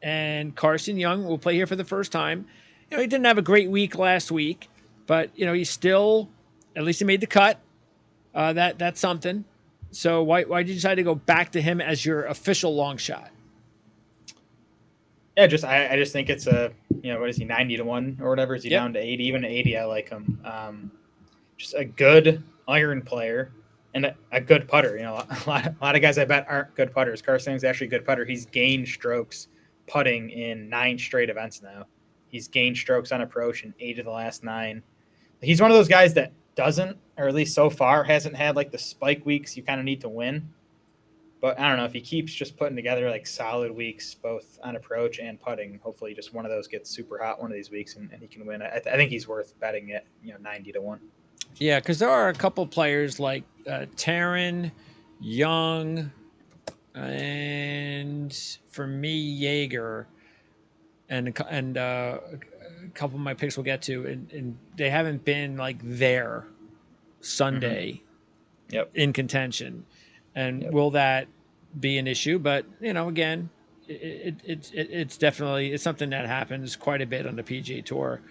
And Carson Young will play here for the first time. He didn't have a great week last week, but he's still, at least he made the cut. That's something. So why did you decide to go back to him as your official long shot? Yeah, I just think it's what is he, 90-1 or whatever? Is he down to 80? Even at 80, I like him. Just a good iron player and a good putter. A lot of guys I bet aren't good putters. Carson's actually a good putter. He's gained strokes putting in 9 straight events now. He's gained strokes on approach in 8 of the last 9. He's one of those guys that doesn't, or at least so far, hasn't had like the spike weeks you kind of need to win. But I don't know, if he keeps just putting together like solid weeks, both on approach and putting, hopefully just one of those gets super hot one of these weeks and he can win. I think he's worth betting at 90-1. Yeah, because there are a couple players like Tarren, Young, and for me, Jaeger, and a couple of my picks we'll get to, and they haven't been like there Sunday in contention. And will that be an issue? But again, it's definitely something that happens quite a bit on the PGA Tour.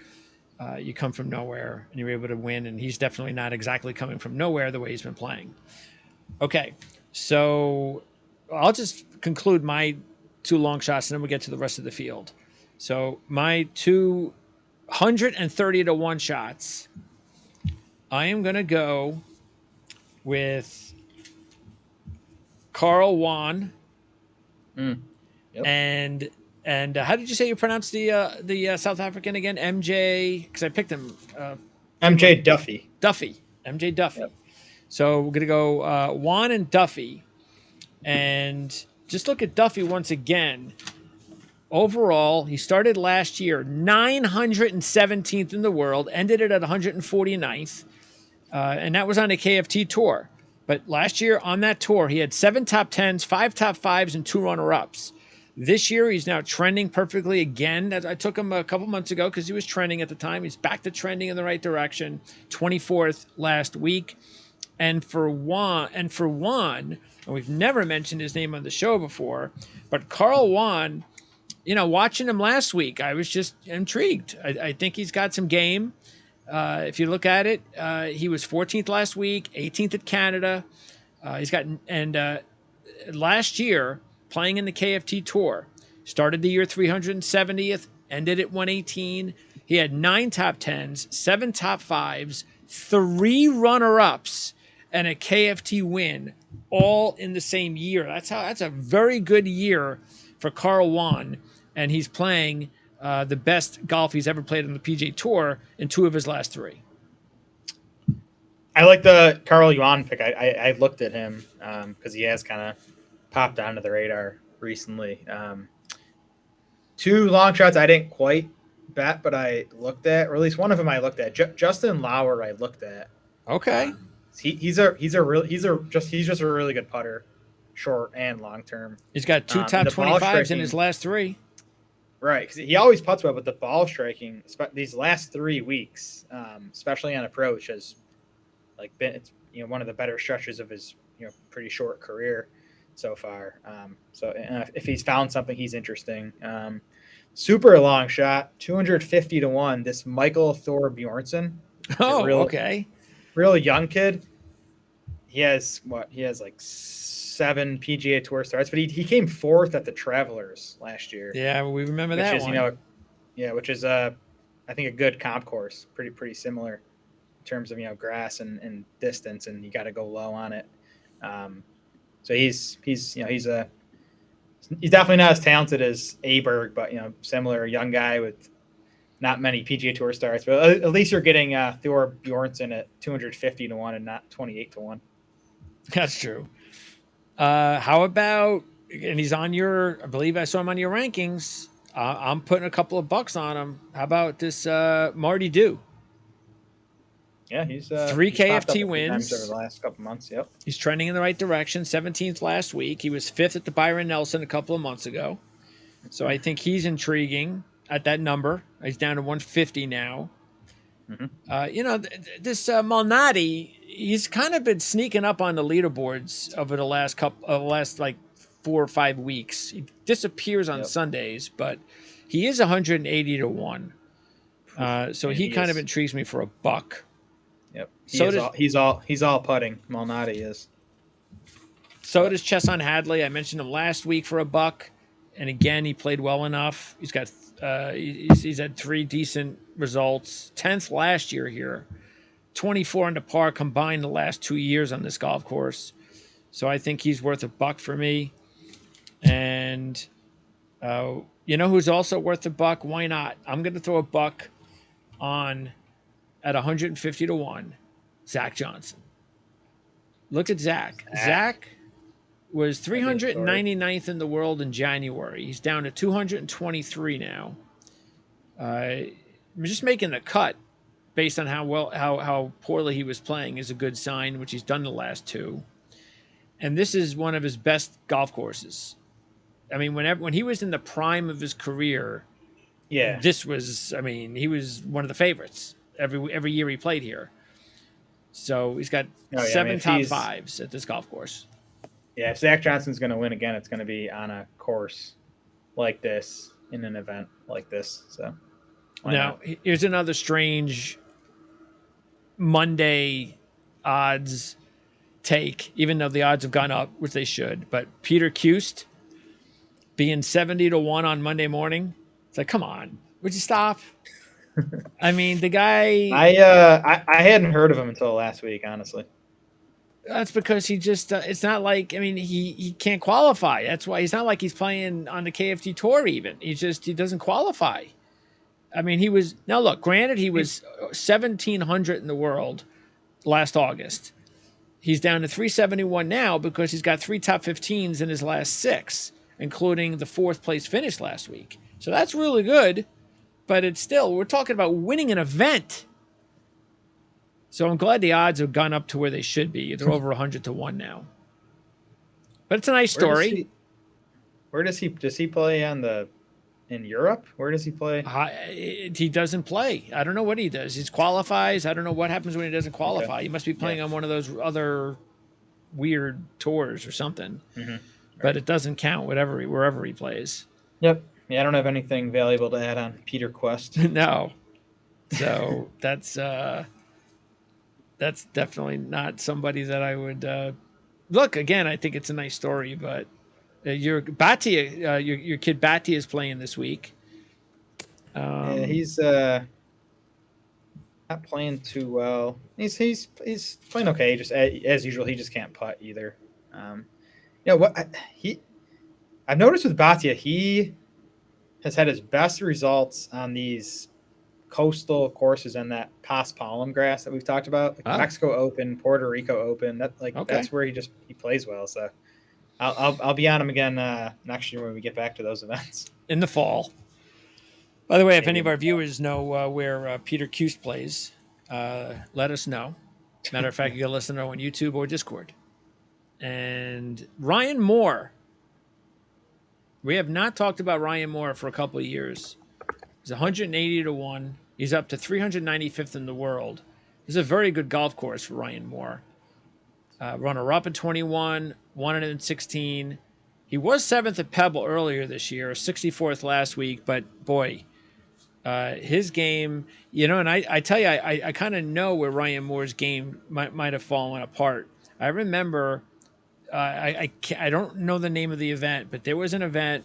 You come from nowhere and you're able to win, and he's definitely not exactly coming from nowhere the way he's been playing. Okay, so I'll just conclude my 2 long shots, and then we'll get to the rest of the field. So my 230-1 shots, I am going to go with Carl Juan, and how did you say you pronounce the South African again? MJ, because I picked him. MJ Duffy. MJ Duffy. Yep. So we're gonna go Juan and Duffy, and just look at Duffy once again. Overall, he started last year 917th in the world, ended it at 149th, and that was on a KFT tour. But last year on that tour, he had 7 top 10s, 5 top 5s, and 2 runner-ups. This year, he's now trending perfectly again. I took him a couple months ago because he was trending at the time. He's back to trending in the right direction. 24th last week. And for Juan, and we've never mentioned his name on the show before, but Carl Juan, watching him last week, I was just intrigued. I think he's got some game. If you look at it, he was 14th last week, 18th at Canada. Last year, playing in the KFT Tour, started the year 370th, ended at 118. He had 9 top 10s, 7 top 5s, 3 runner-ups, and a KFT win, all in the same year. That's a very good year for Carl Juan, and he's playing the best golf he's ever played on the PGA Tour in 2 of his last 3. I like the Carl Yuan pick. I looked at him because he has kind of popped onto the radar recently. 2 long shots I didn't quite bet, but I looked at, or at least one of them I looked at. Justin Lauer I looked at. Okay. He's just a really good putter, short and long term. He's got 2 top 25s in his last 3. Right, because he always putts well, but the ball striking these last 3 weeks, especially on approach, has been one of the better stretches of his pretty short career so far. So if he's found something, he's interesting. Super long shot, 250 to 1. This Michael Thor Bjornsson. Okay. Real young kid. He has 7 PGA Tour starts, but he came 4th at the Travelers last year. Yeah, we remember that one. Which is I think a good comp course, pretty similar in terms of grass and distance, and you got to go low on it. So he's definitely not as talented as Aberg, but similar young guy with not many PGA Tour starts. But at least you're getting Thor Bjornsson at 250 to 1 and not 28 to 1. That's true. How about, and he's on I believe I saw him on your rankings. I'm putting a couple of bucks on him. How about this Marty Dew? Yeah, he's 3 KFT wins over the last couple months. Yep, he's trending in the right direction. 17th last week. He was 5th at the Byron Nelson a couple of months ago. So I think he's intriguing at that number. He's down to 150 now. Mm-hmm. This Malnati, he's kind of been sneaking up on the leaderboards over the last 4 or 5 weeks. He disappears on Sundays, but he is 180 to 1. So he kind of intrigues me for a buck. Yep. He's all putting. Malnati is. So does Chesson Hadley. I mentioned him last week for a buck, and again he played well enough. He's got he's had 3 decent results. 10th last year here, 24 under par combined the last 2 years on this golf course. So I think he's worth a buck for me. And who's also worth a buck? Why not? I'm going to throw a buck on at 150 to 1, Zach Johnson. Look at Zach. Zach was 399th in the world in January. He's down to 223 now. I'm just making the cut based on how poorly he was playing is a good sign, which he's done the last 2. And this is one of his best golf courses. I mean, when he was in the prime of his career, this was, he was one of the favorites every year he played here. So he's got 7 top 5s at this golf course. Yeah, if Zach Johnson's going to win again, it's going to be on a course like this, in an event like this. So now, here's another strange Monday odds take, even though the odds have gone up, which they should. But Peter Cust being 70 to 1 on Monday morning. It's like, come on, would you stop? The guy. I hadn't heard of him until last week, honestly. That's because he just. It's not like he can't qualify. That's why he's not like he's playing on the KFT Tour. Even he doesn't qualify. He was now. Look, granted, he was 1,700 in the world last August. He's down to 371 now because he's got 3 top 15s in his last 6, including the 4th place finish last week. So that's really good. But it's still, we're talking about winning an event. So I'm glad the odds have gone up to where they should be. They're over 100 to 1 now. But it's a nice story. Where does he play in Europe? Where does he play? He doesn't play. I don't know what he does. He qualifies. I don't know what happens when he doesn't qualify. Okay. He must be playing on one of those other weird tours or something. Mm-hmm. Right. But it doesn't count wherever he plays. Yep. Yeah, I don't have anything valuable to add on Peter Quest. No. So that's definitely not somebody that I would look. Again, I think it's a nice story, but your Batia, your kid Batia is playing this week. Yeah, he's not playing too well. He's playing okay. Just as usual, he just can't putt either. I've noticed with Batia, he has had his best results on these coastal courses and that Paspalum grass that we've talked about, like Mexico Open, Puerto Rico Open. That's where he plays well. So I'll be on him again next year when we get back to those events in the fall. By the way, if any of our viewers know where Peter Cuse plays, let us know. Matter of fact, you can let us know on YouTube or Discord. And Ryan Moore. We have not talked about Ryan Moore for a couple of years. He's 180 to 1. He's up to 395th in the world. This is a very good golf course for Ryan Moore. Runner-up in 21, won it in 16. He was 7th at Pebble earlier this year, 64th last week, but boy, his game, and I tell you, I kind of know where Ryan Moore's game might have fallen apart. I remember, I don't know the name of the event, but there was an event,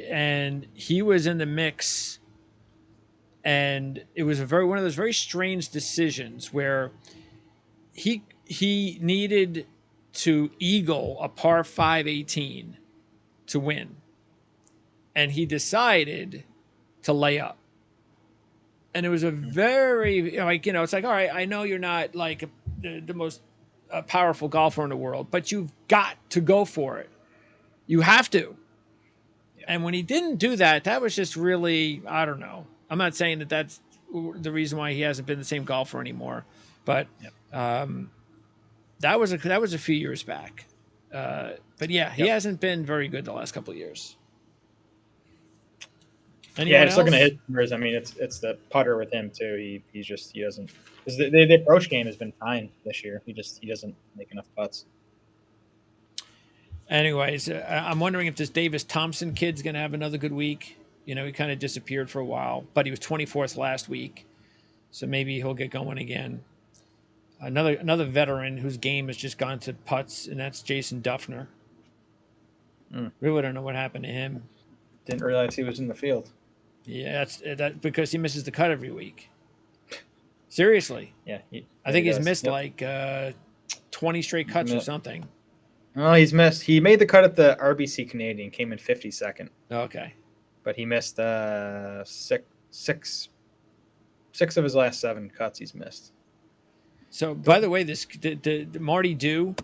and he was in the mix, and it was one of those very strange decisions where he needed to eagle a par 5 18 to win, and he decided to lay up. And it was a very, it's like, all right, I know you're not like the most powerful golfer in the world, but you've got to go for it. You have to. Yeah. And when he didn't do that, that was just really, I don't know. I'm not saying that that's the reason why he hasn't been the same golfer anymore, but that was a few years back. But yeah, he hasn't been very good the last couple of years. Anyone just looking at his numbers, I mean, it's the putter with him too. He doesn't, because the approach game has been fine this year. He doesn't make enough putts. Anyways, I'm wondering if this Davis Thompson kid's going to have another good week. He kind of disappeared for a while, but he was 24th last week, so maybe he'll get going again. Another veteran whose game has just gone to putts, and that's Jason Duffner. Really don't know what happened to him. Didn't realize he was in the field. Yeah, that's because he misses the cut every week. Seriously. Yeah. I think he's missed like 20 straight cuts or something. Oh, he's missed. He made the cut at the RBC Canadian, came in 52nd. Okay. But he missed six of his last 7 cuts he's missed. So, by the way, the Marty Dew,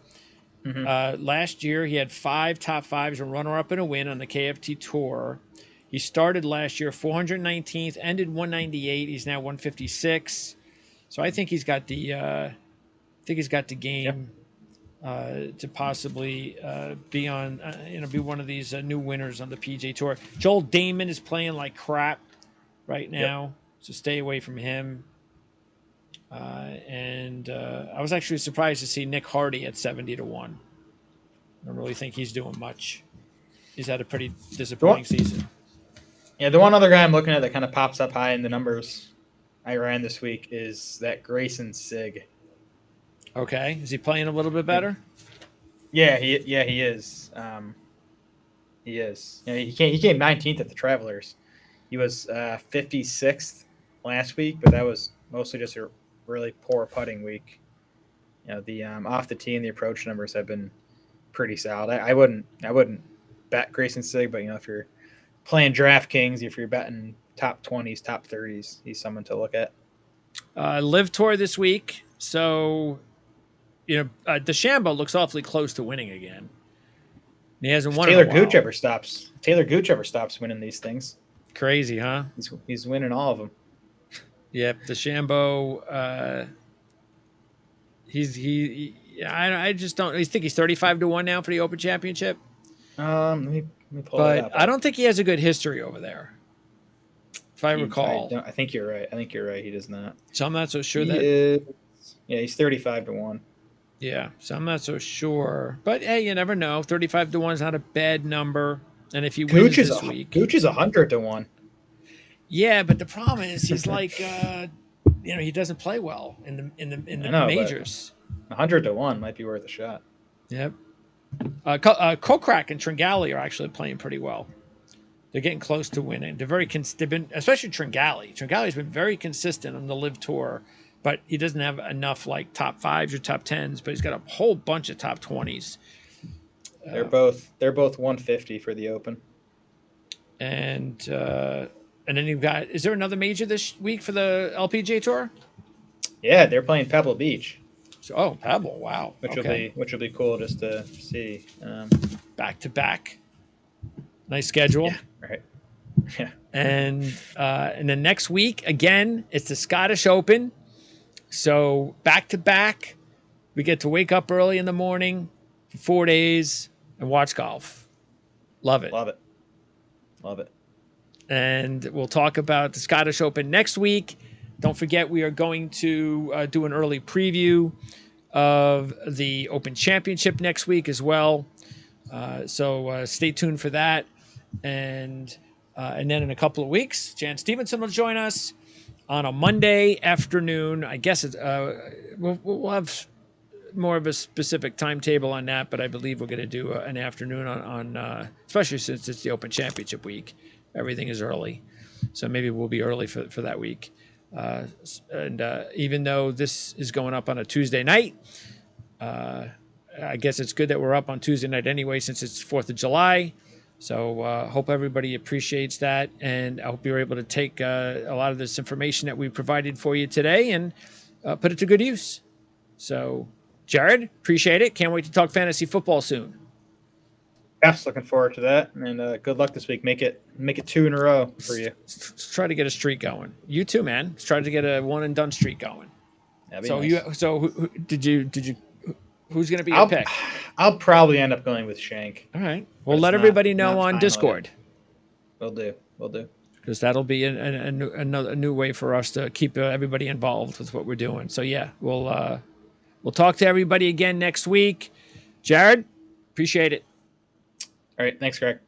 last year he had 5 top 5s, a runner-up and a win on the KFT Tour. He started last year 419th, ended 198. He's now 156. So I think he's got the game to possibly be on, be one of these new winners on the PGA Tour. Joel Damon is playing like crap right now, so stay away from him. And I was actually surprised to see Nick Hardy at 70 to 1. I don't really think he's doing much. He's had a pretty disappointing season. Yeah, the one other guy I'm looking at that kind of pops up high in the numbers I ran this week is that Grayson Sigg. Okay, is he playing a little bit better? Yeah, he is. He is. He came 19th at the Travelers. He was 56th last week, but that was mostly just a really poor putting week. The off the tee and the approach numbers have been pretty solid. I wouldn't bet Grayson Sigg, but if you're playing DraftKings, if you're betting top 20s, top 30s, he's someone to look at. Live Tour this week, so DeChambeau looks awfully close to winning again. He hasn't won. Taylor Gooch ever stops winning these things? Crazy, huh? He's winning all of them. Yep, DeChambeau. I just don't. I think he's 35-1 now for the Open Championship. Let me pull that But up. I don't think he has a good history over there, if I recall. I think you're right. I think you're right. He does not. So I'm not so sure He's 35-1. Yeah, so I'm not so sure. But hey, you never know. 35-1 is not a bad number. And if he wins this week, Gooch is 100-1. Yeah, but the problem is he's like, he doesn't play well in the majors. 100-1 might be worth a shot. Yep. Kokrak and Tringali are actually playing pretty well. They're getting close to winning. They've been, especially Tringali. Tringali's been very consistent on the Live Tour, but he doesn't have enough like top 5s or top 10s. But he's got a whole bunch of top 20s. They're both 150 for the Open. And then you've got. Is there another major this week for the LPGA Tour? Yeah, they're playing Pebble Beach. Pebble! Wow. Which will be cool just to see. Back to back. Nice schedule. Yeah. Right. Yeah. And then next week again, it's the Scottish Open. So back to back, we get to wake up early in the morning for 4 days and watch golf. Love it. Love it. Love it. And we'll talk about the Scottish Open next week. Don't forget, we are going to do an early preview of the Open Championship next week as well. So stay tuned for that. And then in a couple of weeks, Jan Stevenson will join us on a Monday afternoon. I guess we'll have more of a specific timetable on that, but I believe we're going to do an afternoon on especially since it's the Open Championship week. Everything is early, so maybe we'll be early for that week. And even though this is going up on a Tuesday night, I guess it's good that we're up on Tuesday night anyway, since it's 4th of July. So hope everybody appreciates that, and I hope you're able to take a lot of this information that we provided for you today and put it to good use. So, Jared, appreciate it. Can't wait to talk fantasy football soon. Yes, looking forward to that, and good luck this week. Make it 2 in a row for you. Let's try to get a streak going. You too, man. Let's try to get a one and done streak going. So nice. Who's going to be your pick? I'll probably end up going with Shank. All right. Well, let everybody know on Discord. Will do. Because that'll be a new way for us to keep everybody involved with what we're doing. So yeah, we'll talk to everybody again next week. Jared, appreciate it. All right. Thanks, Greg.